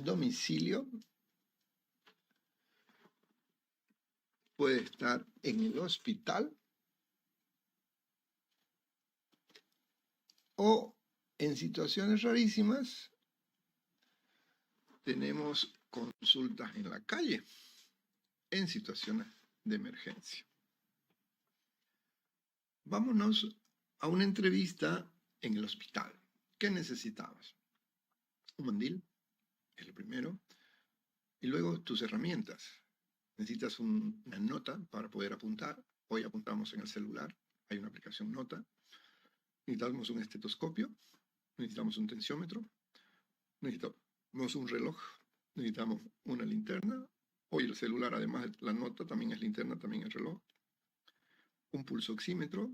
el domicilio puede estar en el hospital o en situaciones rarísimas tenemos consultas en la calle en situaciones de emergencia. Vámonos a una entrevista en el hospital. ¿Qué necesitabas? Un mandil, es lo primero, y luego tus herramientas. Necesitas una nota para poder apuntar. Hoy apuntamos en el celular, hay una aplicación Nota. Necesitamos un estetoscopio, necesitamos un tensiómetro, necesitamos un reloj, necesitamos una linterna. Hoy el celular, además de la nota, también es linterna, también es reloj. Un pulsoxímetro,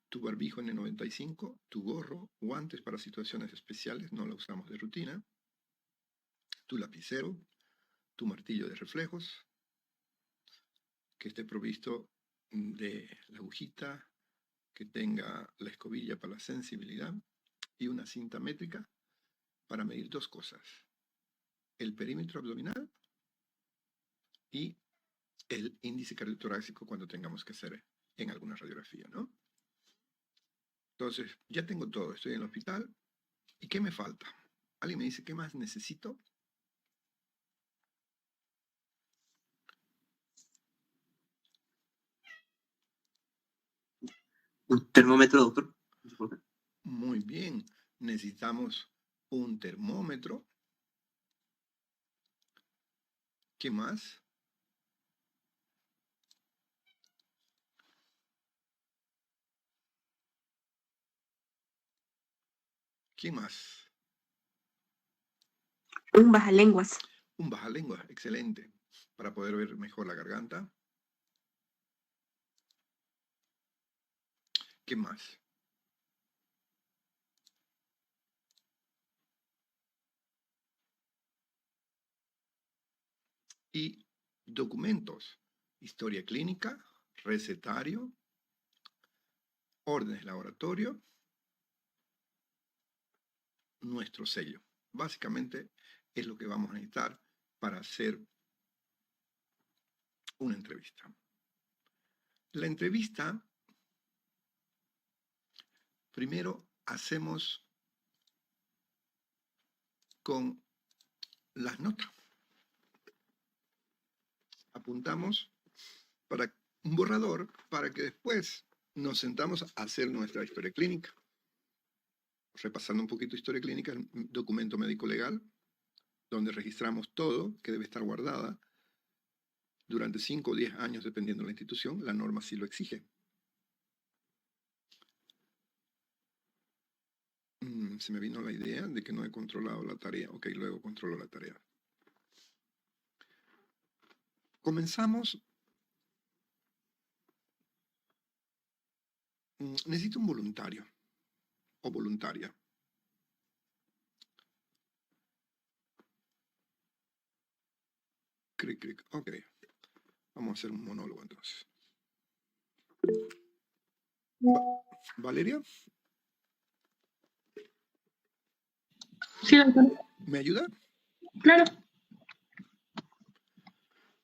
tu barbijo N95, tu gorro, guantes para situaciones especiales, no la usamos de rutina, tu lapicero, tu martillo de reflejos, que esté provisto de la agujita, que tenga la escobilla para la sensibilidad y una cinta métrica para medir dos cosas: el perímetro abdominal y el índice cardiotorácico cuando tengamos que hacer en alguna radiografía, ¿no? Entonces, ya tengo todo, estoy en el hospital. ¿Y qué me falta? ¿Alguien me dice qué más necesito? Un termómetro, doctor. Muy bien, necesitamos un termómetro. ¿Qué más? ¿Qué más? Un bajalenguas. Un bajalenguas, excelente, para poder ver mejor la garganta. ¿Qué más? Y documentos: historia clínica, recetario, órdenes de laboratorio, nuestro sello. Básicamente es lo que vamos a necesitar para hacer una entrevista. La entrevista, primero hacemos con las notas. Apuntamos para un borrador para que después nos sentamos a hacer nuestra historia clínica. Repasando un poquito historia clínica, el documento médico legal, donde registramos todo, que debe estar guardada durante 5 o 10 años, dependiendo de la institución. La norma sí lo exige. Se me vino la idea de que no he controlado la tarea. Ok, luego controlo la tarea. Comenzamos. Necesito un voluntario o voluntaria. Cric, cric. Ok. Vamos a hacer un monólogo entonces. ¿Valeria? Sí, doctor. ¿Me ayuda? Claro.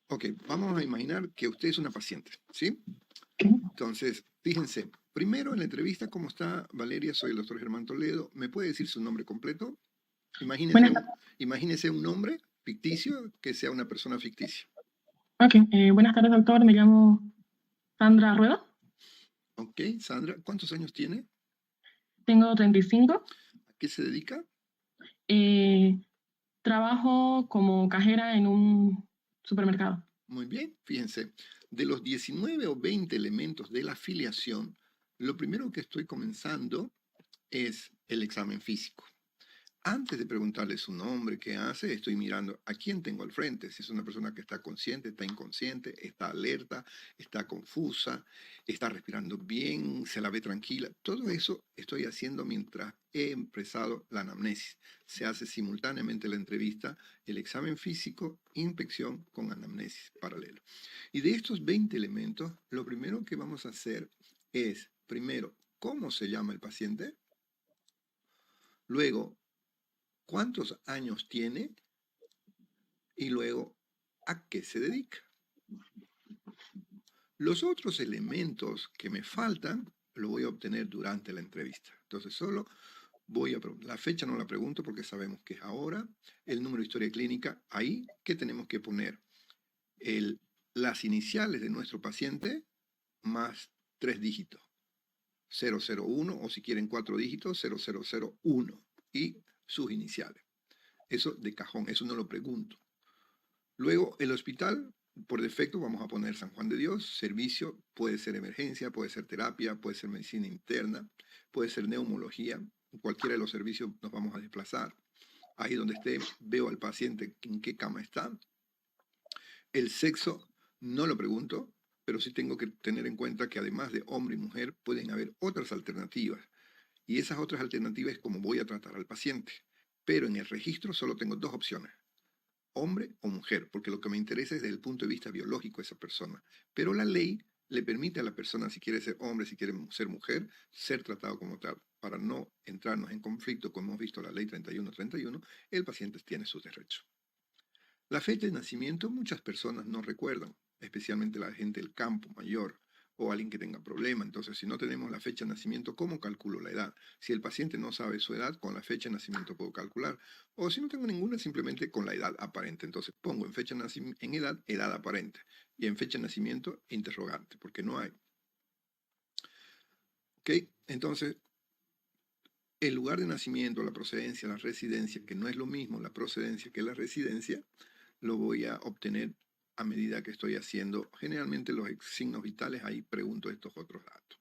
Ok, vamos a imaginar que usted es una paciente, ¿sí? Ok. Entonces, fíjense, primero en la entrevista, ¿cómo está Valeria? Soy el doctor Germán Toledo. ¿Me puede decir su nombre completo? Imagínese un nombre ficticio que sea una persona ficticia. Ok, buenas tardes, doctor. Me llamo Sandra Rueda. Ok, Sandra, ¿cuántos años tiene? Tengo 35. ¿A qué se dedica? Trabajo como cajera en un supermercado. Muy bien, fíjense, de los 19 o 20 elementos de la afiliación, lo primero que estoy comenzando es el examen físico. Antes de preguntarle su nombre, qué hace, estoy mirando a quién tengo al frente. Si es una persona que está consciente, está inconsciente, está alerta, está confusa, está respirando bien, se la ve tranquila. Todo eso estoy haciendo mientras he empezado la anamnesis. Se hace simultáneamente la entrevista, el examen físico, inspección con anamnesis paralelo. Y de estos 20 elementos, lo primero que vamos a hacer es, primero, ¿cómo se llama el paciente? Luego, cuántos años tiene y luego a qué se dedica. Los otros elementos que me faltan lo voy a obtener durante la entrevista. Entonces solo voy a preguntar. La fecha no la pregunto porque sabemos que es ahora. El número de historia clínica, ahí, ¿qué tenemos que poner? Las iniciales de nuestro paciente más 3 dígitos. 001 o si quieren 4 dígitos, 0001 y sus iniciales. Eso de cajón, eso no lo pregunto. Luego, el hospital, por defecto vamos a poner San Juan de Dios, servicio, puede ser emergencia, puede ser terapia, puede ser medicina interna, puede ser neumología, en cualquiera de los servicios nos vamos a desplazar. Ahí donde esté, veo al paciente en qué cama está. El sexo, no lo pregunto, pero sí tengo que tener en cuenta que además de hombre y mujer, pueden haber otras alternativas. Y esas otras alternativas es como voy a tratar al paciente. Pero en el registro solo tengo 2 opciones. Hombre o mujer, porque lo que me interesa es desde el punto de vista biológico de esa persona. Pero la ley le permite a la persona, si quiere ser hombre, si quiere ser mujer, ser tratado como tal. Para no entrarnos en conflicto, como hemos visto la ley 3131, el paciente tiene sus derechos. La fecha de nacimiento muchas personas no recuerdan, especialmente la gente del campo mayor o alguien que tenga problema. Entonces, si no tenemos la fecha de nacimiento, ¿cómo calculo la edad? Si el paciente no sabe su edad, con la fecha de nacimiento puedo calcular. O si no tengo ninguna, simplemente con la edad aparente. Entonces, pongo en fecha de nacimiento, en edad, edad aparente. Y en fecha de nacimiento, interrogante, porque no hay. ¿Ok? Entonces, el lugar de nacimiento, la procedencia, la residencia, que no es lo mismo la procedencia que la residencia, lo voy a obtener a medida que estoy haciendo generalmente los signos vitales, ahí pregunto estos otros datos.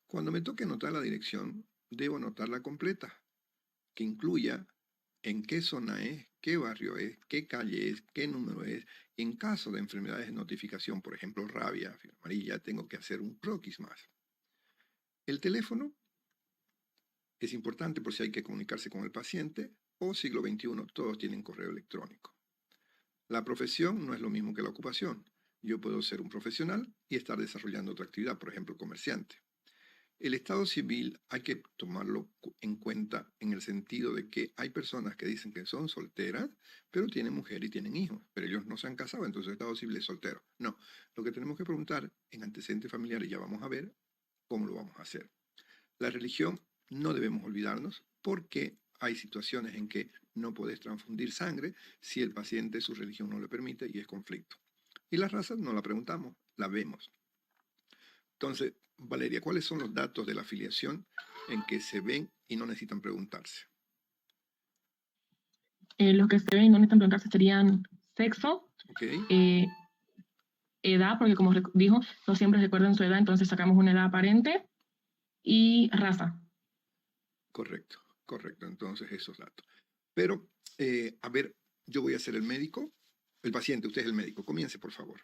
Cuando me toque anotar la dirección, debo anotarla completa, que incluya en qué zona es, qué barrio es, qué calle es, qué número es. En caso de enfermedades de notificación, por ejemplo, rabia, fiebre amarilla, tengo que hacer un croquis más. El teléfono es importante por si hay que comunicarse con el paciente, o siglo XXI, todos tienen correo electrónico. La profesión no es lo mismo que la ocupación. Yo puedo ser un profesional y estar desarrollando otra actividad, por ejemplo, comerciante. El estado civil hay que tomarlo en cuenta en el sentido de que hay personas que dicen que son solteras, pero tienen mujer y tienen hijos, pero ellos no se han casado, entonces el estado civil es soltero. No, lo que tenemos que preguntar en antecedentes familiares, ya vamos a ver cómo lo vamos a hacer. La religión no debemos olvidarnos porque hay situaciones en que no podés transfundir sangre si el paciente su religión no lo permite y es conflicto. Y la raza no la preguntamos, la vemos. Entonces, Valeria, ¿cuáles son los datos de la afiliación en que se ven y no necesitan preguntarse? Los que se ven y no necesitan preguntarse serían sexo, ¿Ok? edad, porque como dijo, no siempre recuerdan su edad, entonces sacamos una edad aparente, y raza. Correcto, correcto. Entonces, esos datos. Pero, a ver, yo voy a ser el médico. El paciente, usted es el médico. Comience, por favor.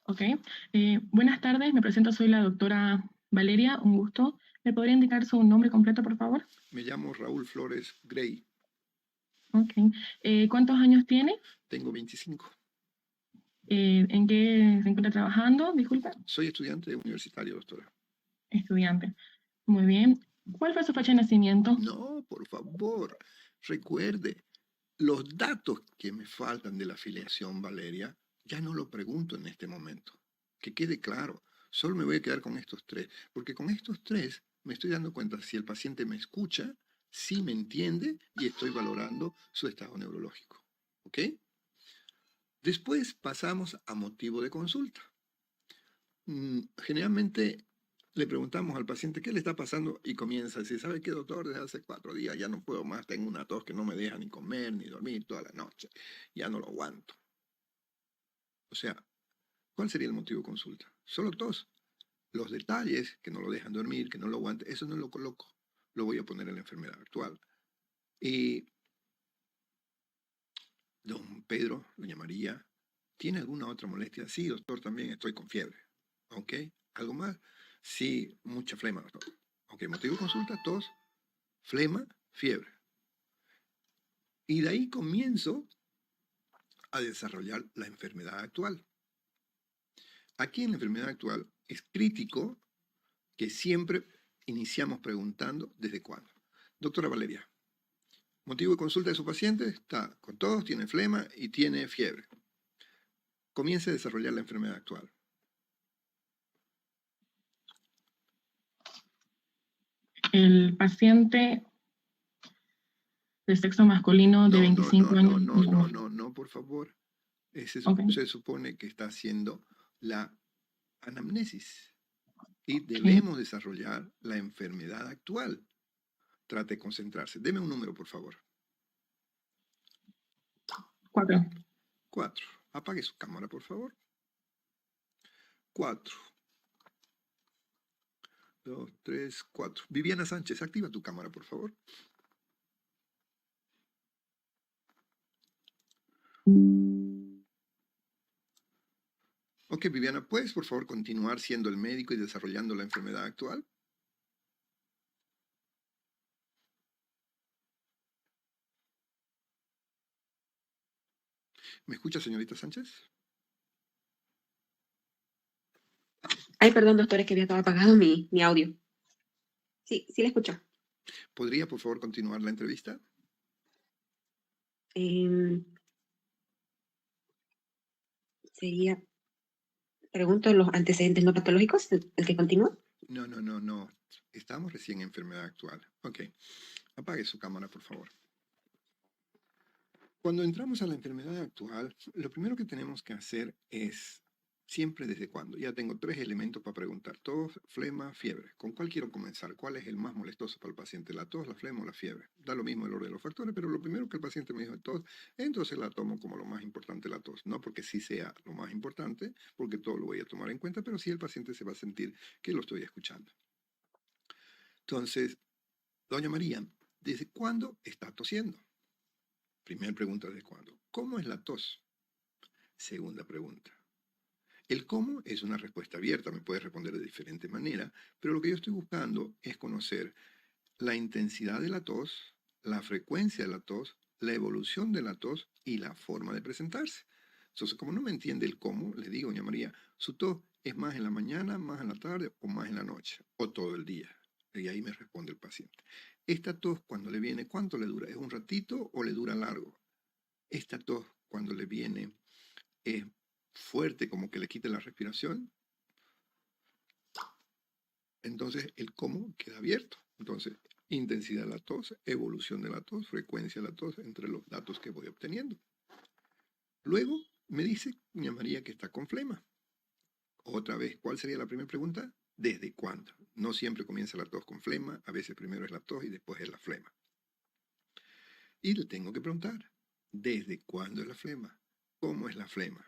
Ok. Buenas tardes, me presento, soy la doctora Valeria, un gusto. ¿Me podría indicar su nombre completo, por favor? Me llamo Raúl Flores Gray. Ok. ¿Cuántos años tiene? Tengo 25. ¿En qué se encuentra trabajando? Disculpe. Soy estudiante universitario, doctora. Estudiante. Muy bien. ¿Cuál fue su fecha de nacimiento? No, por favor, recuerde, los datos que me faltan de la afiliación, Valeria, ya no lo pregunto en este momento. Que quede claro, solo me voy a quedar con estos 3, porque con estos 3 me estoy dando cuenta si el paciente me escucha, si me entiende y estoy valorando su estado neurológico. ¿Ok? Después pasamos a motivo de consulta. Generalmente le preguntamos al paciente qué le está pasando y comienza a decir, ¿sabe qué, doctor? Desde hace 4 días ya no puedo más, tengo una tos que no me deja ni comer ni dormir toda la noche, ya no lo aguanto. O sea, ¿cuál sería el motivo de consulta? Solo tos. Los detalles que no lo dejan dormir, que no lo aguante, eso no lo coloco, lo voy a poner en la enfermedad actual. Y don Pedro, doña María, ¿tiene alguna otra molestia? Sí, doctor, también estoy con fiebre. ¿Ok? ¿Algo más? Sí, mucha flema, doctor. Ok, motivo de consulta, tos, flema, fiebre. Y de ahí comienzo a desarrollar la enfermedad actual. Aquí en la enfermedad actual es crítico que siempre iniciamos preguntando ¿desde cuándo? Doctora Valeria, motivo de consulta de su paciente, está con tos, tiene flema y tiene fiebre. Comience a desarrollar la enfermedad actual. El paciente de sexo masculino de 25 años. No, por favor. Ok. Se supone que está haciendo la anamnesis y debemos desarrollar la enfermedad actual. Trate de concentrarse. Deme un número, por favor. 4. 4. Apague su cámara, por favor. 4. 2, 3, 4. Viviana Sánchez, activa tu cámara, por favor. Ok, Viviana, ¿puedes por favor continuar siendo el médico y desarrollando la enfermedad actual? ¿Me escucha, señorita Sánchez? Ay, perdón, doctor, es que había estado apagado mi audio. Sí, sí la escucho. ¿Podría por favor continuar la entrevista? Sería, pregunto, los antecedentes no patológicos, el que continúa. No. Estamos recién en enfermedad actual. Ok. Apague su cámara, por favor. Cuando entramos a la enfermedad actual, lo primero que tenemos que hacer es siempre desde cuándo. Ya tengo 3 elementos para preguntar. Tos, flema, fiebre. ¿Con cuál quiero comenzar? ¿Cuál es el más molestoso para el paciente? ¿La tos, la flema o la fiebre? Da lo mismo el orden de los factores, pero lo primero que el paciente me dijo es tos, entonces la tomo como lo más importante la tos. No porque sí sea lo más importante, porque todo lo voy a tomar en cuenta, pero sí el paciente se va a sentir que lo estoy escuchando. Entonces, doña María, ¿desde cuándo está tosiendo? Primera pregunta, ¿desde cuándo? ¿Cómo es la tos? Segunda pregunta. El cómo es una respuesta abierta, me puede responder de diferente manera, pero lo que yo estoy buscando es conocer la intensidad de la tos, la frecuencia de la tos, la evolución de la tos y la forma de presentarse. Entonces, como no me entiende el cómo, le digo, doña María, su tos es más en la mañana, más en la tarde o más en la noche o todo el día. Y ahí me responde el paciente. Esta tos cuando le viene, ¿cuánto le dura? ¿Es un ratito o le dura largo? Esta tos cuando le viene es fuerte, como que le quite la respiración. Entonces el cómo queda abierto. Entonces, intensidad de la tos, evolución de la tos, frecuencia de la tos, entre los datos que voy obteniendo. Luego me dice, doña María, que está con flema. Otra vez, ¿cuál sería la primera pregunta? ¿Desde cuándo? No siempre comienza la tos con flema, a veces primero es la tos y después es la flema. Y le tengo que preguntar, ¿desde cuándo es la flema? ¿Cómo es la flema?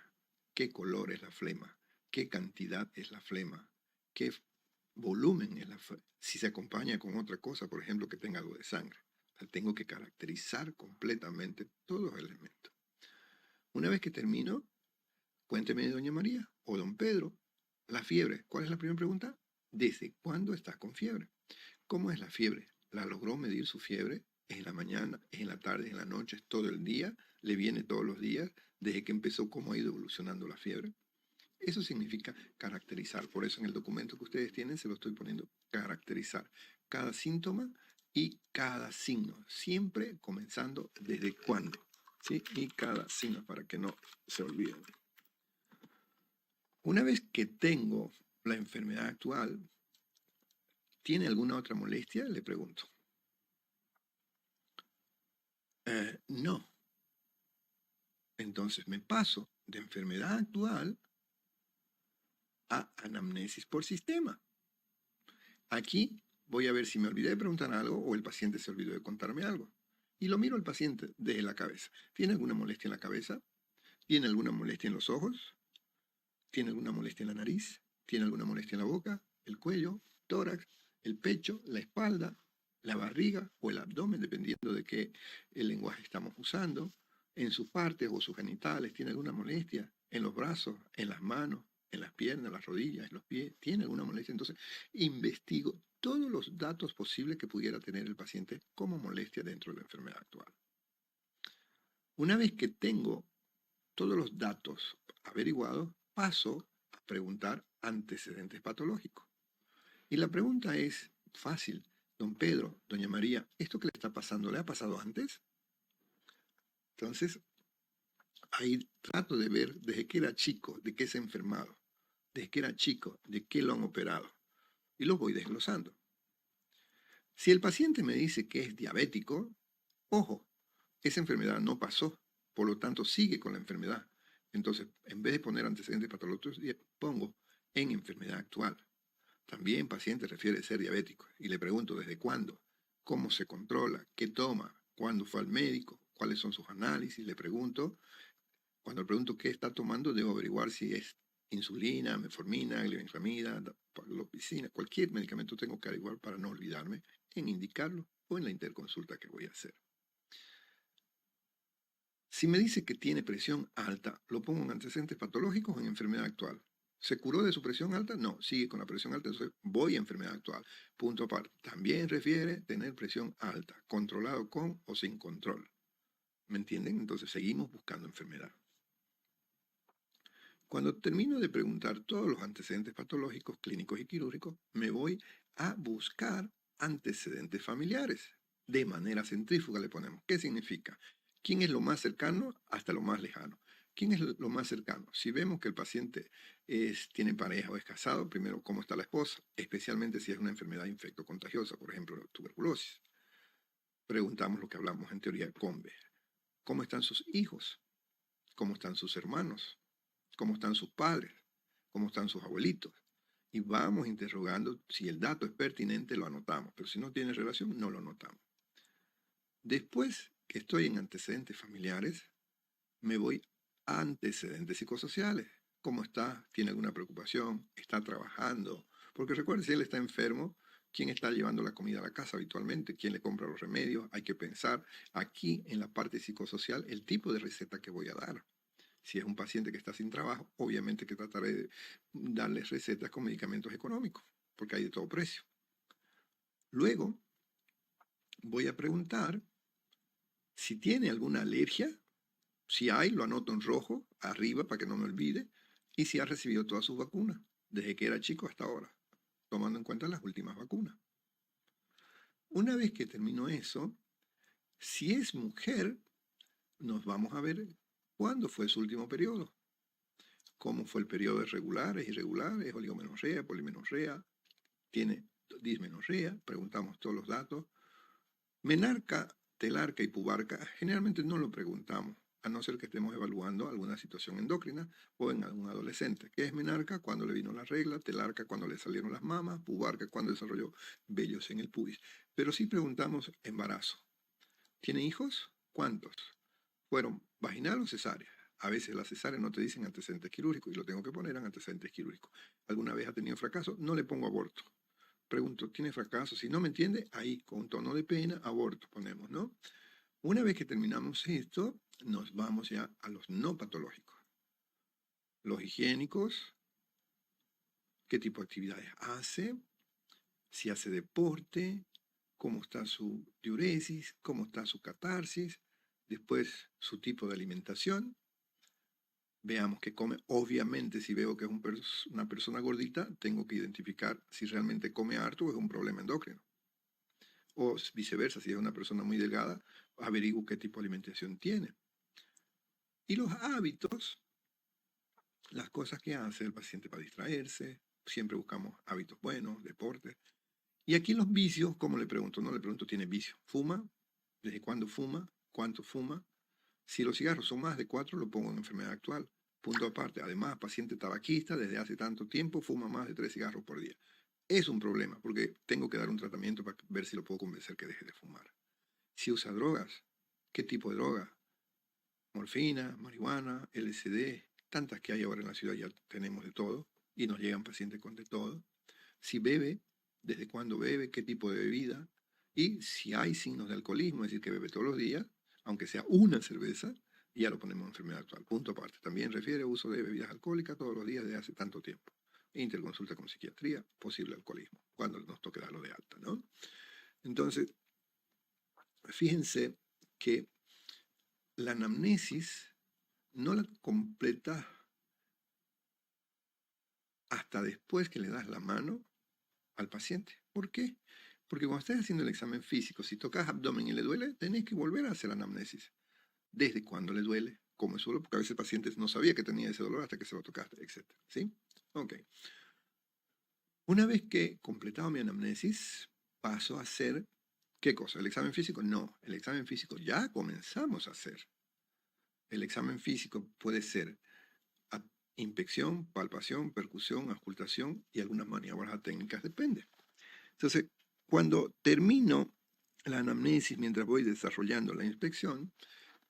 ¿Qué color es la flema? ¿Qué cantidad es la flema? ¿Qué volumen es la flema? Si se acompaña con otra cosa, por ejemplo, que tenga algo de sangre. Tengo que caracterizar completamente todos los elementos. Una vez que termino, cuénteme, doña María o don Pedro, la fiebre. ¿Cuál es la primera pregunta? ¿Desde cuándo estás con fiebre? ¿Cómo es la fiebre? ¿La logró medir su fiebre? ¿Es en la mañana? ¿Es en la tarde? ¿Es en la noche? ¿Es todo el día? ¿Le viene todos los días? ¿Desde que empezó, cómo ha ido evolucionando la fiebre? Eso significa caracterizar. Por eso en el documento que ustedes tienen se lo estoy poniendo caracterizar. Cada síntoma y cada signo. Siempre comenzando desde cuándo. ¿Sí? Y cada signo para que no se olviden. Una vez que tengo la enfermedad actual, ¿tiene alguna otra molestia? Le pregunto. No. Entonces me paso de enfermedad actual a anamnesis por sistema. Aquí voy a ver si me olvidé de preguntar algo o el paciente se olvidó de contarme algo. Y lo miro al paciente desde la cabeza. ¿Tiene alguna molestia en la cabeza? ¿Tiene alguna molestia en los ojos? ¿Tiene alguna molestia en la nariz? ¿Tiene alguna molestia en la boca, el cuello, tórax, el pecho, la espalda, la barriga o el abdomen, dependiendo de qué el lenguaje estamos usando? ¿En sus partes o sus genitales tiene alguna molestia? ¿En los brazos, en las manos, en las piernas, en las rodillas, en los pies? ¿Tiene alguna molestia? Entonces, investigo todos los datos posibles que pudiera tener el paciente como molestia dentro de la enfermedad actual. Una vez que tengo todos los datos averiguados, paso a preguntar antecedentes patológicos. Y la pregunta es fácil. don Pedro, doña María, ¿esto que le está pasando le ha pasado antes? Entonces, ahí trato de ver desde que era chico, de qué se ha enfermado, desde que era chico, de qué lo han operado, y lo voy desglosando. Si el paciente me dice que es diabético, ojo, esa enfermedad no pasó, por lo tanto sigue con la enfermedad. Entonces, en vez de poner antecedentes patológicos, pongo en enfermedad actual. También paciente refiere ser diabético y le pregunto desde cuándo, cómo se controla, qué toma, cuándo fue al médico, cuáles son sus análisis. Le pregunto, cuando le pregunto qué está tomando, debo averiguar si es insulina, metformina, glibenclamida, paclitaxel, cualquier medicamento tengo que averiguar para no olvidarme en indicarlo o en la interconsulta que voy a hacer. Si me dice que tiene presión alta, ¿lo pongo en antecedentes patológicos o en enfermedad actual? ¿Se curó de su presión alta? No, sigue con la presión alta, entonces voy a enfermedad actual. Punto aparte. También refiere tener presión alta, controlado con o sin control. ¿Me entienden? Entonces seguimos buscando enfermedad. Cuando termino de preguntar todos los antecedentes patológicos, clínicos y quirúrgicos, me voy a buscar antecedentes familiares. De manera centrífuga le ponemos. ¿Qué significa? ¿Quién es lo más cercano hasta lo más lejano? ¿Quién es lo más cercano? Si vemos que el paciente tiene pareja o es casado, primero, ¿cómo está la esposa? Especialmente si es una enfermedad infectocontagiosa, por ejemplo, tuberculosis. Preguntamos lo que hablamos en teoría con B. ¿Cómo están sus hijos? ¿Cómo están sus hermanos? ¿Cómo están sus padres? ¿Cómo están sus abuelitos? Y vamos interrogando, si el dato es pertinente, lo anotamos, pero si no tiene relación, no lo anotamos. Después que estoy en antecedentes familiares, me voy a antecedentes psicosociales. ¿Cómo está? ¿Tiene alguna preocupación? ¿Está trabajando? Porque recuerden, si él está enfermo, ¿quién está llevando la comida a la casa habitualmente? ¿Quién le compra los remedios? Hay que pensar aquí en la parte psicosocial el tipo de receta que voy a dar. Si es un paciente que está sin trabajo, obviamente que trataré de darles recetas con medicamentos económicos, porque hay de todo precio. Luego, voy a preguntar si tiene alguna alergia. Si hay, lo anoto en rojo, arriba, para que no me olvide, y si ha recibido todas sus vacunas, desde que era chico hasta ahora, tomando en cuenta las últimas vacunas. Una vez que termino eso, si es mujer, nos vamos a ver cuándo fue su último periodo. Cómo fue el periodo de regulares, irregulares, oligomenorrea, polimenorrea, tiene dismenorrea, preguntamos todos los datos. Menarca, telarca y pubarca, generalmente no lo preguntamos, a no ser que estemos evaluando alguna situación endocrina o en algún adolescente. ¿Qué es menarca? Cuando le vino la regla, telarca cuando le salieron las mamas, pubarca cuando desarrolló vellos en el pubis. Pero sí preguntamos embarazo. ¿Tiene hijos? ¿Cuántos? ¿Fueron vaginal o cesárea? A veces las cesáreas no te dicen antecedentes quirúrgicos y lo tengo que poner en antecedentes quirúrgicos. ¿Alguna vez ha tenido fracaso? No le pongo aborto. Pregunto, ¿tiene fracaso? Si no me entiende, ahí con tono de pena, aborto ponemos, ¿no? Una vez que terminamos esto, nos vamos ya a los no patológicos. Los higiénicos, qué tipo de actividades hace, si hace deporte, cómo está su diuresis, cómo está su catarsis, después su tipo de alimentación. Veamos qué come. Obviamente, si veo que es una persona gordita, tengo que identificar si realmente come harto o es un problema endocrino. O viceversa, si es una persona muy delgada, averiguo qué tipo de alimentación tiene. Y los hábitos, las cosas que hace el paciente para distraerse, siempre buscamos hábitos buenos, deporte. Y aquí los vicios, ¿cómo le pregunto? No le pregunto, ¿tiene vicio? ¿Fuma? ¿Desde cuándo fuma? ¿Cuánto fuma? Si los cigarros son más de 4, lo pongo en enfermedad actual. Punto aparte. Además, paciente tabaquista desde hace tanto tiempo fuma más de 3 cigarros por día. Es un problema porque tengo que dar un tratamiento para ver si lo puedo convencer que deje de fumar. Si usa drogas, ¿qué tipo de droga? Morfina, marihuana, LSD, tantas que hay ahora en la ciudad, ya tenemos de todo y nos llegan pacientes con de todo. Si bebe, desde cuándo bebe, qué tipo de bebida y si hay signos de alcoholismo, es decir, que bebe todos los días, aunque sea una cerveza, ya lo ponemos en enfermedad actual. Punto aparte. También refiere a uso de bebidas alcohólicas todos los días desde hace tanto tiempo. Interconsulta con psiquiatría, posible alcoholismo, cuando nos toque darlo de alta, ¿no? Entonces, fíjense que la anamnesis no la completa hasta después que le das la mano al paciente. ¿Por qué? Porque cuando estés haciendo el examen físico, si tocas abdomen y le duele, tenés que volver a hacer anamnesis. ¿Desde cuándo le duele? ¿Cómo es su dolor? Porque a veces el paciente no sabía que tenía ese dolor hasta que se lo tocaste, etc. ¿Sí? Ok. Una vez que he completado mi anamnesis, paso a hacer, ¿qué cosa? ¿El examen físico? No, el examen físico ya comenzamos a hacer. El examen físico puede ser inspección, palpación, percusión, auscultación y algunas maniobras técnicas, depende. Entonces, cuando termino la anamnesis mientras voy desarrollando la inspección,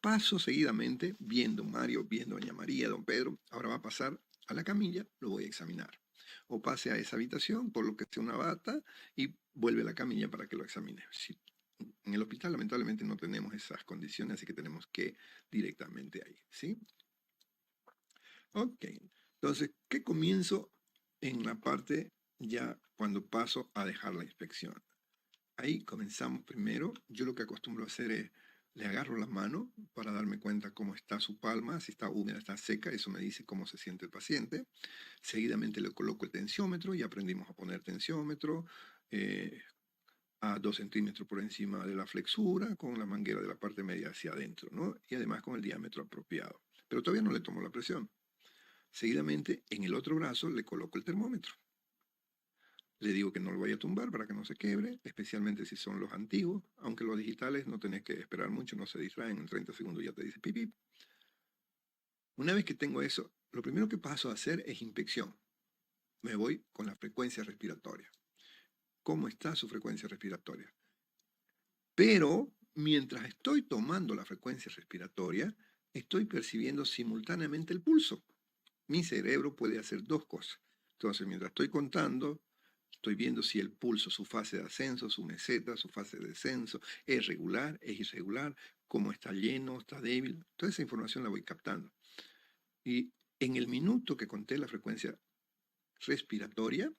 paso seguidamente viendo Mario, viendo a doña María, don Pedro, ahora va a pasar a la camilla, lo voy a examinar. O pase a esa habitación, por lo que sea una bata, y vuelve a la camilla para que lo examine. Si en el hospital lamentablemente no tenemos esas condiciones, así que tenemos que directamente ahí, ¿sí? Ok, entonces, ¿qué comienzo en la parte ya cuando paso a dejar la inspección? Ahí comenzamos primero. Yo lo que acostumbro a hacer es, le agarro la mano para darme cuenta cómo está su palma, si está húmeda, está seca, eso me dice cómo se siente el paciente. Seguidamente le coloco el tensiómetro y aprendimos a poner tensiómetro a 2 centímetros por encima de la flexura, con la manguera de la parte media hacia adentro, ¿no? Y además con el diámetro apropiado. Pero todavía no le tomo la presión. Seguidamente, en el otro brazo le coloco el termómetro. Le digo que no lo vaya a tumbar para que no se quiebre, especialmente si son los antiguos, aunque los digitales no tenés que esperar mucho, no se distraen, en 30 segundos ya te dice pip, pip. Una vez que tengo eso, lo primero que paso a hacer es inspección. Me voy con la frecuencia respiratoria. ¿Cómo está su frecuencia respiratoria? Pero mientras estoy tomando la frecuencia respiratoria, estoy percibiendo simultáneamente el pulso. Mi cerebro puede hacer dos cosas. Entonces, mientras estoy contando, estoy viendo si el pulso, su fase de ascenso, su meseta, su fase de descenso, es regular, es irregular, cómo está lleno, está débil. Toda esa información la voy captando. Y en el minuto que conté la frecuencia respiratoria,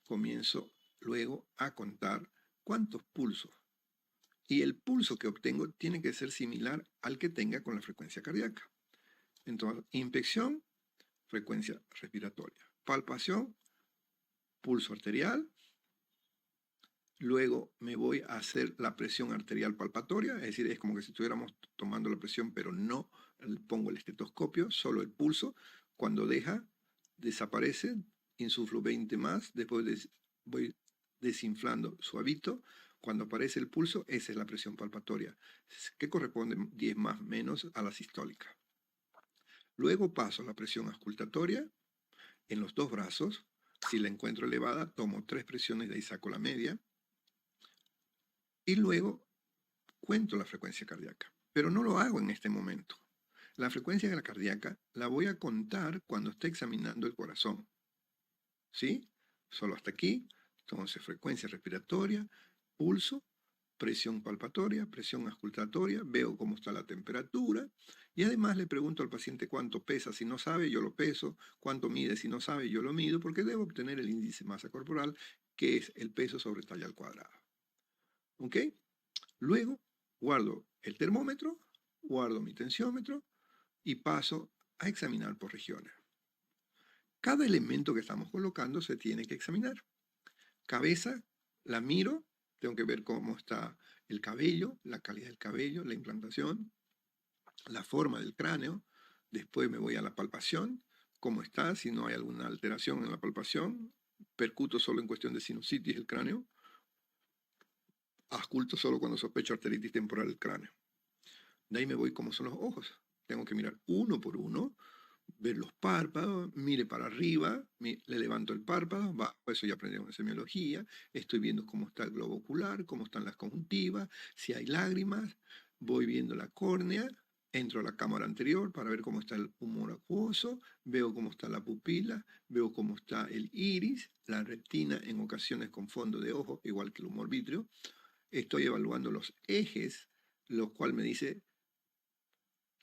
comienzo luego a contar cuántos pulsos. Y el pulso que obtengo tiene que ser similar al que tenga con la frecuencia cardíaca. Entonces, inspección, frecuencia respiratoria. Palpación, pulso arterial. Luego me voy a hacer la presión arterial palpatoria, es decir, es como que si estuviéramos tomando la presión, pero no pongo el estetoscopio, solo el pulso. Cuando desaparece, insuflo 20 más, después voy desinflando suavito. Cuando aparece el pulso, esa es la presión palpatoria, que corresponde 10 más menos a la sistólica. Luego paso a la presión auscultatoria en los dos brazos. Si la encuentro elevada, tomo 3 presiones, de ahí saco la media. Y luego cuento la frecuencia cardíaca. Pero no lo hago en este momento. La frecuencia cardíaca la voy a contar cuando esté examinando el corazón. ¿Sí? Solo hasta aquí. Entonces, frecuencia respiratoria, pulso, presión palpatoria, presión auscultatoria, veo cómo está la temperatura y además le pregunto al paciente cuánto pesa. Si no sabe, yo lo peso. Cuánto mide, si no sabe, yo lo mido, porque debo obtener el índice de masa corporal, que es el peso sobre talla al cuadrado. ¿Ok? Luego guardo el termómetro, guardo mi tensiómetro y paso a examinar por regiones. Cada elemento que estamos colocando se tiene que examinar. Cabeza, la miro, tengo que ver cómo está el cabello, la calidad del cabello, la implantación, la forma del cráneo. Después me voy a la palpación, cómo está, si no hay alguna alteración en la palpación. Percuto solo en cuestión de sinusitis el cráneo. Ausculto solo cuando sospecho arteritis temporal del cráneo. De ahí me voy cómo son los ojos. Tengo que mirar uno por uno, ver los párpados, mire para arriba, le levanto el párpado, eso ya aprendimos en semiología, estoy viendo cómo está el globo ocular, cómo están las conjuntivas, si hay lágrimas, voy viendo la córnea, entro a la cámara anterior para ver cómo está el humor acuoso, veo cómo está la pupila, veo cómo está el iris, la retina en ocasiones con fondo de ojo, igual que el humor vítreo. Estoy evaluando los ejes, lo cual me dice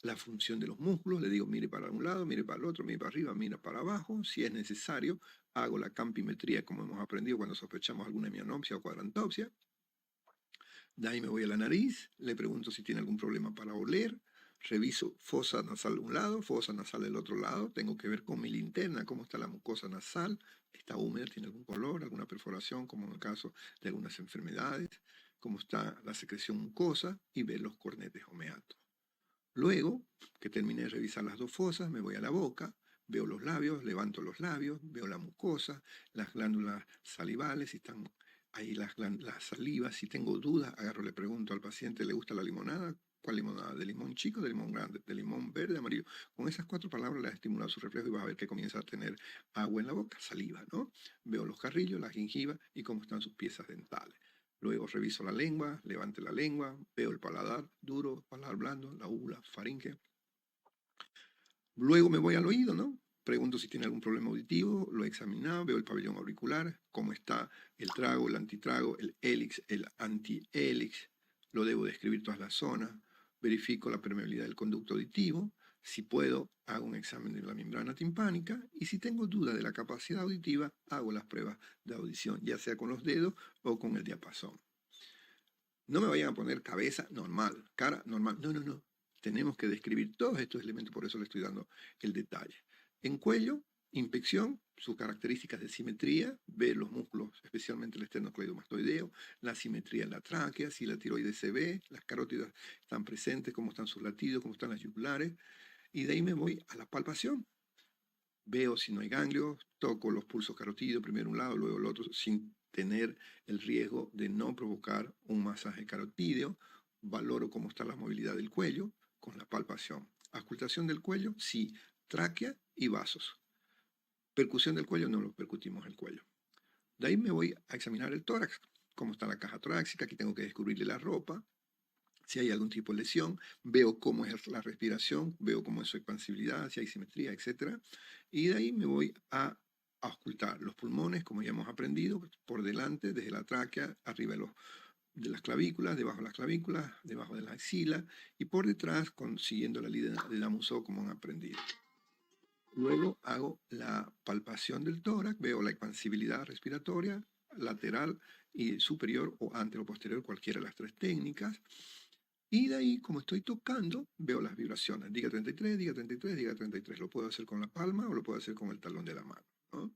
la función de los músculos. Le digo, mire para un lado, mire para el otro, mire para arriba, mire para abajo. Si es necesario, hago la campimetría como hemos aprendido cuando sospechamos alguna hemianopsia o cuadrantopsia. De ahí me voy a la nariz, le pregunto si tiene algún problema para oler, reviso fosa nasal de un lado, fosa nasal del otro lado, tengo que ver con mi linterna cómo está la mucosa nasal, está húmeda, tiene algún color, alguna perforación, como en el caso de algunas enfermedades, cómo está la secreción mucosa y ver los cornetes homeatos. Luego que terminé de revisar las dos fosas, me voy a la boca, veo los labios, levanto los labios, veo la mucosa, las glándulas salivales, si están ahí las salivas, si tengo dudas, agarro, le pregunto al paciente, ¿le gusta la limonada? ¿Cuál limonada? ¿De limón chico, de limón grande, de limón verde, amarillo? Con esas 4 palabras le has estimulado su reflejo y vas a ver que comienza a tener agua en la boca, saliva, ¿no? Veo los carrillos, la gingiva y cómo están sus piezas dentales. Luego reviso la lengua, levante la lengua, veo el paladar duro, paladar blando, la úvula, faringe. Luego me voy al oído, ¿no? Pregunto si tiene algún problema auditivo, lo he examinado, veo el pabellón auricular, cómo está el trago, el antitrago, el hélix, el antihélix, lo debo describir todas las zonas, verifico la permeabilidad del conducto auditivo, si puedo, hago un examen de la membrana timpánica y si tengo duda de la capacidad auditiva, hago las pruebas de audición, ya sea con los dedos o con el diapasón. No me vayan a poner cabeza normal, cara normal, no. Tenemos que describir todos estos elementos, por eso le estoy dando el detalle. En cuello, inspección, sus características de simetría, ver los músculos, especialmente el esternocleidomastoideo, la simetría en la tráquea, si la tiroides se ve, las carótidas están presentes, cómo están sus latidos, cómo están las yugulares, y de ahí me voy a la palpación. Veo si no hay ganglios, toco los pulsos carotídeos, primero un lado, luego el otro, sin tener el riesgo de no provocar un masaje carotídeo. Valoro cómo está la movilidad del cuello con la palpación. Auscultación del cuello, sí. Tráquea y vasos. Percusión del cuello, no lo percutimos el cuello. De ahí me voy a examinar el tórax, cómo está la caja torácica, aquí tengo que descubrirle la ropa, si hay algún tipo de lesión, veo cómo es la respiración, veo cómo es su expansibilidad, si hay simetría, etc. Y de ahí me voy a auscultar los pulmones, como ya hemos aprendido, por delante, desde la tráquea, arriba de las clavículas, debajo de las clavículas, debajo de la axila, y por detrás, siguiendo la línea de Damousseau, como han aprendido. Luego hago la palpación del tórax, veo la expansibilidad respiratoria, lateral y superior o antero-posterior, cualquiera de las 3 técnicas. Y de ahí, como estoy tocando, veo las vibraciones. Diga 33, diga 33, diga 33. Lo puedo hacer con la palma o lo puedo hacer con el talón de la mano, ¿no?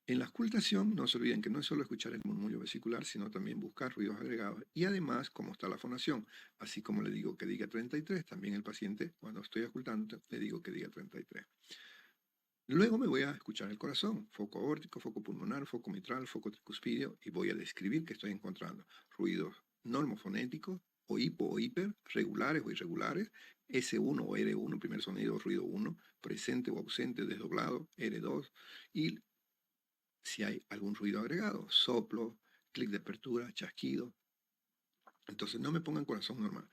En la auscultación, no se olviden que no es solo escuchar el murmullo vesicular, sino también buscar ruidos agregados. Y además, cómo está la fonación. Así como le digo que diga 33, también el paciente, cuando estoy auscultando, le digo que diga 33. Luego me voy a escuchar el corazón, foco aórtico, foco pulmonar, foco mitral, foco tricuspidio, y voy a describir qué estoy encontrando. Ruidos normofonéticos, o hipo o hiper, regulares o irregulares, S1 o R1, primer sonido, ruido 1, presente o ausente, desdoblado, R2, y si hay algún ruido agregado, soplo, clic de apertura, chasquido. Entonces no me pongan corazón normal.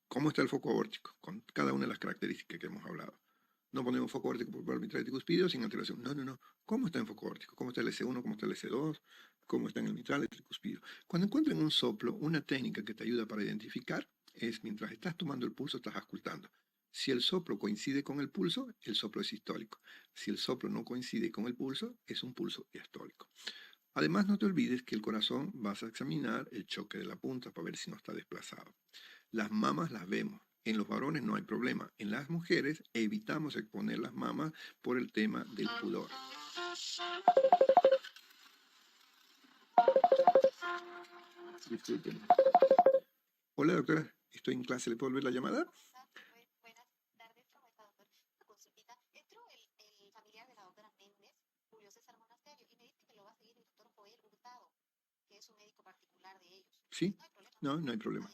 ¿Cómo está el foco aórtico? Con cada una de las características que hemos hablado. No ponemos foco aórtico por mitral y tricuspidio sin alteración. No. ¿Cómo está en foco aórtico? ¿Cómo está el S1? ¿Cómo está el S2? ¿Cómo está en el mitral y el tricuspidio? Cuando encuentren un soplo, una técnica que te ayuda para identificar es mientras estás tomando el pulso, estás auscultando. Si el soplo coincide con el pulso, el soplo es sistólico. Si el soplo no coincide con el pulso, es un pulso diastólico. Además, no te olvides que el corazón vas a examinar el choque de la punta para ver si no está desplazado. Las mamas las vemos. En los varones no hay problema. En las mujeres evitamos exponer las mamas por el tema del pudor. Disculpen. Hola, doctora. Estoy en clase. ¿Le puedo volver la llamada? Buenas tardes, ¿cómo está, doctor? Una consultita. Entró el familiar de la doctora Méndez, Julio César Monasterio, y me dice que lo va a seguir el doctor Joel Hurtado, que es un médico particular de ellos. Sí. No hay problema.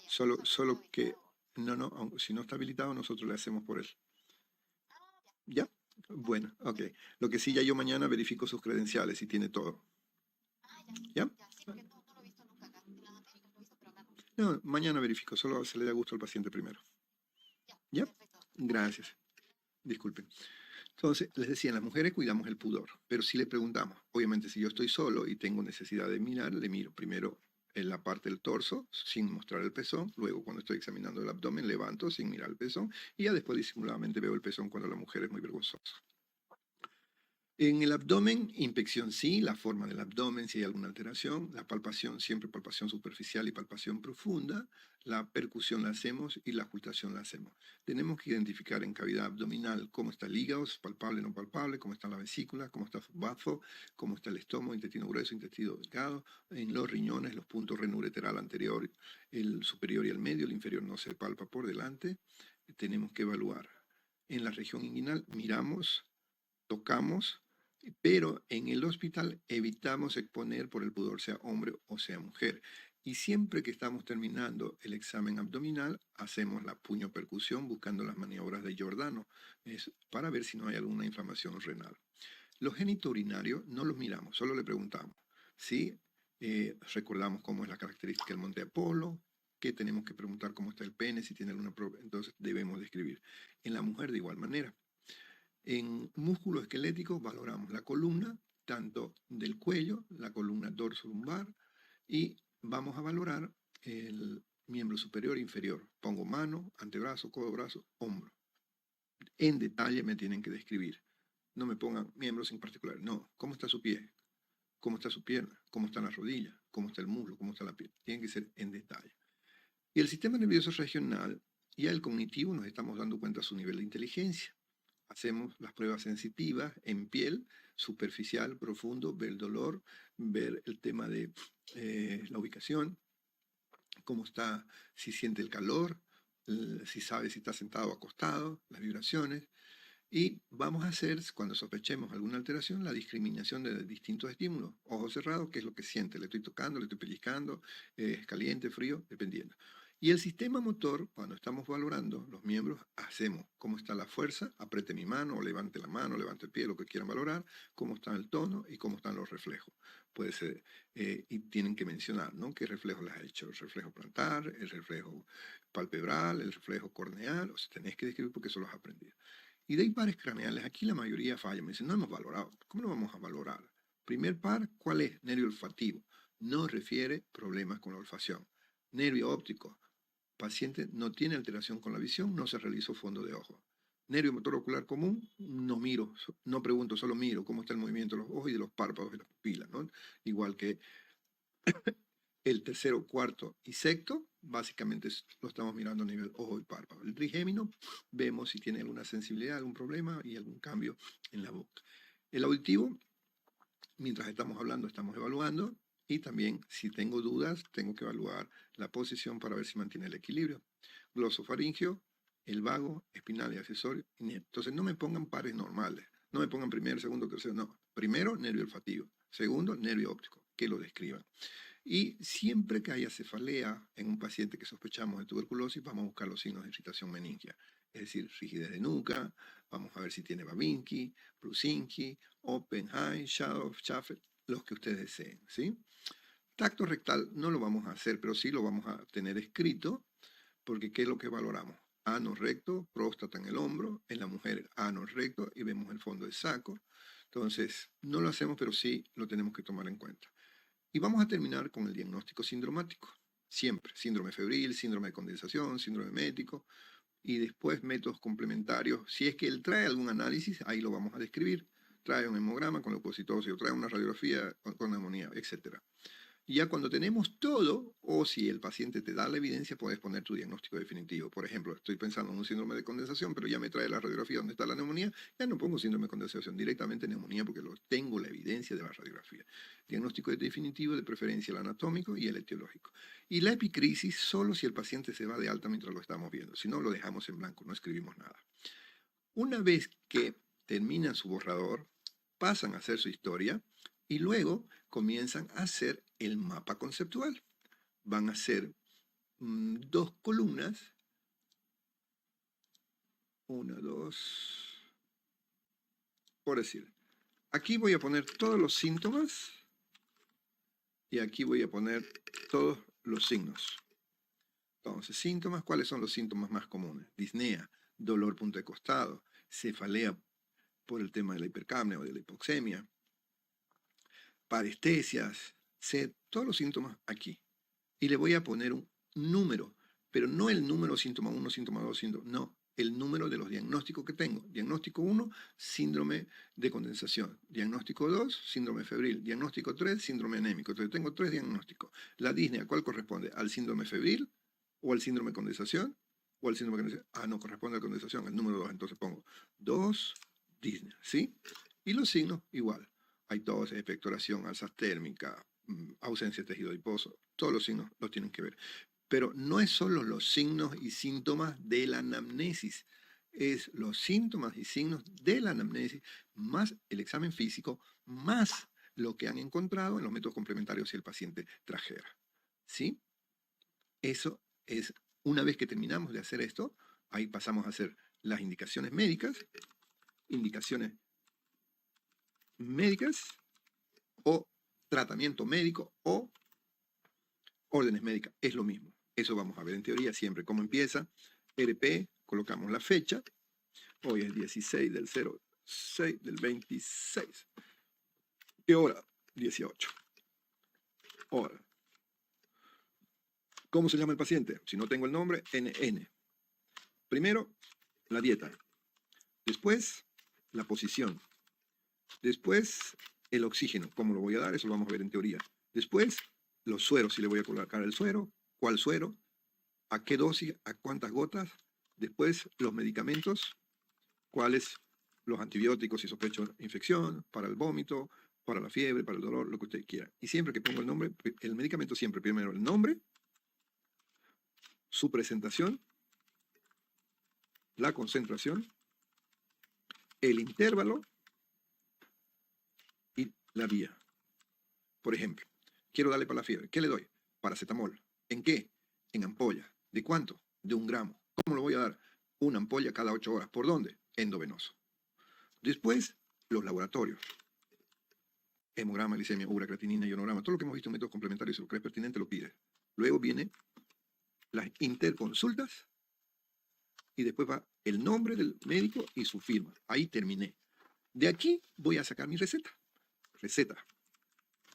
Solo que, no, si no está habilitado, nosotros le hacemos por él. ¿Ya? Bueno, ok. Lo que sí, ya yo mañana verifico sus credenciales y tiene todo. ¿Ya? Sí, porque no lo he visto nunca acá. En las Américas lo he visto, pero acá no. No, mañana verifico, solo se le da gusto al paciente primero. ¿Ya? Perfecto. Gracias. Disculpen. Entonces, les decía, en las mujeres cuidamos el pudor, pero si le preguntamos, obviamente si yo estoy solo y tengo necesidad de mirar, le miro primero en la parte del torso sin mostrar el pezón, luego cuando estoy examinando el abdomen levanto sin mirar el pezón y ya después disimuladamente veo el pezón cuando la mujer es muy vergonzosa. En el abdomen, inspección sí, la forma del abdomen, si hay alguna alteración, la palpación, siempre palpación superficial y palpación profunda, la percusión la hacemos y la ocultación la hacemos. Tenemos que identificar en cavidad abdominal cómo está el hígado, es palpable o no palpable, cómo está la vesícula, cómo está el bazo, cómo está el estómago, intestino grueso, intestino delgado, en los riñones, los puntos renureteral anterior, el superior y el medio, el inferior no se palpa por delante, tenemos que evaluar. En la región inguinal miramos, tocamos, pero en el hospital evitamos exponer por el pudor sea hombre o sea mujer. Y siempre que estamos terminando el examen abdominal, hacemos la puño percusión buscando las maniobras de Giordano para ver si no hay alguna inflamación renal. Los genitourinarios no los miramos, solo le preguntamos. ¿Sí? Recordamos cómo es la característica del monte Apolo, que tenemos que preguntar cómo está el pene, si tiene alguna prueba, entonces debemos describir. En la mujer de igual manera. En músculo esquelético valoramos la columna, tanto del cuello, la columna dorso-lumbar, y vamos a valorar el miembro superior e inferior. Pongo mano, antebrazo, codo, brazo, hombro. En detalle me tienen que describir. No me pongan miembros en particular. No, ¿cómo está su pie? ¿Cómo está su pierna? ¿Cómo están las rodillas? ¿Cómo está el muslo? ¿Cómo está la piel? Tienen que ser en detalle. Y el sistema nervioso regional, ya el cognitivo, nos estamos dando cuenta de su nivel de inteligencia. Hacemos las pruebas sensitivas en piel, superficial, profundo, ver el dolor, ver el tema de la ubicación, cómo está, si siente el calor, si sabe si está sentado o acostado, las vibraciones. Y vamos a hacer, cuando sospechemos alguna alteración, la discriminación de distintos estímulos. Ojos cerrados, ¿qué es lo que siente? Le estoy tocando, le estoy pellizcando, es caliente, frío, dependiendo. Y el sistema motor, cuando estamos valorando los miembros, hacemos cómo está la fuerza, apriete mi mano, o levante la mano, levante el pie, lo que quieran valorar, cómo está el tono y cómo están los reflejos. Puede ser, y tienen que mencionar, ¿no? ¿Qué reflejo les ha hecho? El reflejo plantar, el reflejo palpebral, el reflejo corneal, o sea, tenés que describir porque eso los has aprendido. Y de ahí pares craneales, aquí la mayoría falla. Me dicen, no hemos valorado. ¿Cómo no vamos a valorar? Primer par, ¿cuál es? Nervio olfativo. No refiere problemas con la olfacción. Nervio óptico. Paciente no tiene alteración con la visión, no se realizó fondo de ojo. Nervio motor ocular común, no miro, no pregunto, solo miro cómo está el movimiento de los ojos y de los párpados y las pupilas, ¿no? Igual que el tercero, cuarto y sexto, básicamente lo estamos mirando a nivel ojo y párpado. El trigémino, vemos si tiene alguna sensibilidad, algún problema y algún cambio en la boca. El auditivo, mientras estamos hablando, estamos evaluando. Y también, si tengo dudas, tengo que evaluar la posición para ver si mantiene el equilibrio. Glosofaringio, el vago, espinal y accesorio. Entonces, no me pongan pares normales. No me pongan primero, segundo, tercero. No. Primero, nervio olfativo. Segundo, nervio óptico. Que lo describan. Y siempre que haya cefalea en un paciente que sospechamos de tuberculosis, vamos a buscar los signos de irritación meningia. Es decir, rigidez de nuca, vamos a ver si tiene Babinski, Brusinski, Oppenheim, Shadow, Schaffer, los que ustedes deseen, ¿sí? Tacto rectal no lo vamos a hacer, pero sí lo vamos a tener escrito, porque ¿qué es lo que valoramos? Ano recto, próstata en el hombro, en la mujer ano recto y vemos el fondo del saco. Entonces, no lo hacemos, pero sí lo tenemos que tomar en cuenta. Y vamos a terminar con el diagnóstico sindromático. Siempre, síndrome febril, síndrome de condensación, síndrome médico, y después métodos complementarios. Si es que él trae algún análisis, ahí lo vamos a describir. Trae un hemograma con leucocitosis, o trae una radiografía con neumonía, etc. Y ya cuando tenemos todo, o si el paciente te da la evidencia, puedes poner tu diagnóstico definitivo. Por ejemplo, estoy pensando en un síndrome de condensación, pero ya me trae la radiografía donde está la neumonía, ya no pongo síndrome de condensación, directamente neumonía porque tengo la evidencia de la radiografía. Diagnóstico definitivo, de preferencia el anatómico y el etiológico. Y la epicrisis solo si el paciente se va de alta mientras lo estamos viendo, si no lo dejamos en blanco, no escribimos nada. Una vez que terminan su borrador, pasan a hacer su historia y luego comienzan a hacer el mapa conceptual. Van a hacer 2 columnas. 1, 2. Por decir, aquí voy a poner todos los síntomas y aquí voy a poner todos los signos. Entonces, síntomas, ¿cuáles son los síntomas más comunes? Disnea, dolor punto de costado, cefalea por el tema de la hipercapnia o de la hipoxemia, parestesias, sed, todos los síntomas aquí. Y le voy a poner un número, pero no el número síntoma 1, síntoma 2, síntoma, no, el número de los diagnósticos que tengo. Diagnóstico 1, síndrome de condensación. Diagnóstico 2, síndrome febril. Diagnóstico 3, síndrome anémico. Entonces tengo 3 diagnósticos. La disnea, ¿a cuál corresponde? ¿Al síndrome febril o al síndrome de condensación? ¿O al síndrome de condensación? Ah, no, corresponde a la condensación, el número 2. Entonces pongo 2 disnea, ¿sí? Y los signos igual. Hay tos, expectoración, alza térmica, ausencia de tejido adiposo. Todos los signos los tienen que ver. Pero no es solo los signos y síntomas de la anamnesis, es los síntomas y signos de la anamnesis, más el examen físico, más lo que han encontrado en los métodos complementarios si el paciente trajera. ¿Sí? Eso es, una vez que terminamos de hacer esto, ahí pasamos a hacer las indicaciones médicas o tratamiento médico o órdenes médicas, es lo mismo. Eso vamos a ver en teoría siempre. ¿Cómo empieza? RP, colocamos la fecha. Hoy es 16 del 06 del 26. ¿Qué hora? 18. Hora. ¿Cómo se llama el paciente? Si no tengo el nombre, NN. Primero, la dieta. Después, la posición. Después, el oxígeno. ¿Cómo lo voy a dar? Eso lo vamos a ver en teoría. Después, los sueros. Si le voy a colocar el suero, ¿cuál suero? ¿A qué dosis? ¿A cuántas gotas? Después, los medicamentos. ¿Cuáles? Los antibióticos si sospecho infección, para el vómito, para la fiebre, para el dolor, lo que usted quiera. Y siempre que pongo el nombre, el medicamento siempre primero el nombre, su presentación, la concentración, el intervalo y la vía. Por ejemplo, quiero darle para la fiebre. ¿Qué le doy? Paracetamol. ¿En qué? En ampolla. ¿De cuánto? De 1 gramo. ¿Cómo lo voy a dar? Una ampolla cada 8 horas. ¿Por dónde? Endovenoso. Después, los laboratorios. Hemograma, glicemia, urea, creatinina, ionograma. Todo lo que hemos visto en métodos complementarios, si lo crees pertinente, lo pide. Luego viene las interconsultas y después va el nombre del médico y su firma. Ahí terminé. De aquí voy a sacar mi receta. Receta.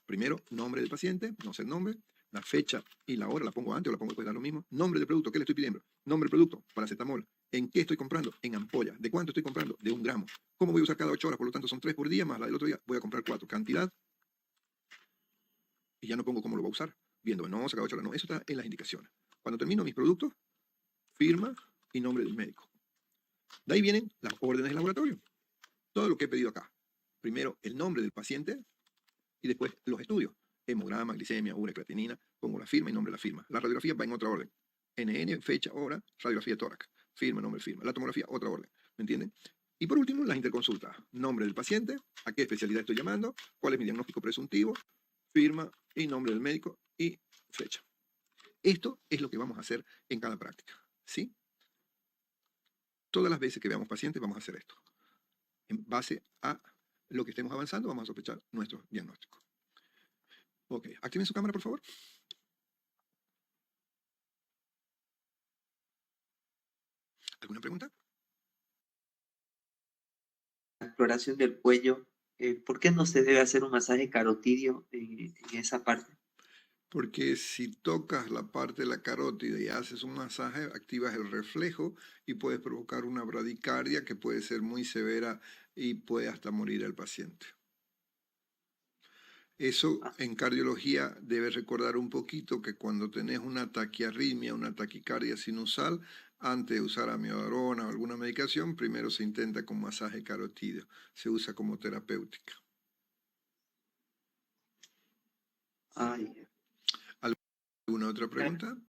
Primero, nombre del paciente, no sé el nombre, la fecha y la hora, la pongo antes o la pongo después, da lo mismo. Nombre del producto, ¿qué le estoy pidiendo? Nombre del producto, paracetamol. ¿En qué estoy comprando? En ampolla. ¿De cuánto estoy comprando? De 1 gramo. ¿Cómo voy a usar cada 8 horas? Por lo tanto, son 3 por día, más la del otro día. Voy a comprar 4. Cantidad. Y ya no pongo cómo lo voy a usar. Viendo, no, cada 8 horas. No, eso está en las indicaciones. Cuando termino mis productos, firma y nombre del médico. De ahí vienen las órdenes de laboratorio. Todo lo que he pedido acá. Primero, el nombre del paciente y después los estudios. Hemograma, glicemia, urea, creatinina. Pongo la firma y nombre de la firma. La radiografía va en otra orden. NN, fecha, hora, radiografía de tórax. Firma, nombre, firma. La tomografía, otra orden. ¿Me entienden? Y por último, las interconsultas. Nombre del paciente, a qué especialidad estoy llamando, cuál es mi diagnóstico presuntivo, firma y nombre del médico y fecha. Esto es lo que vamos a hacer en cada práctica. ¿Sí? Todas las veces que veamos pacientes vamos a hacer esto. En base a lo que estemos avanzando, vamos a sospechar nuestro diagnóstico. Ok, activen su cámara, por favor. ¿Alguna pregunta? La exploración del cuello, ¿por qué no se debe hacer un masaje carotidio en esa parte? Porque si tocas la parte de la carótida y haces un masaje, activas el reflejo y puedes provocar una bradicardia que puede ser muy severa y puede hasta morir el paciente. Eso en cardiología debes recordar un poquito que cuando tenés una taquiarritmia, una taquicardia sinusal, antes de usar amiodarona o alguna medicación, primero se intenta con masaje carotídeo. Se usa como terapéutica. Ay, ¿Alguna otra pregunta?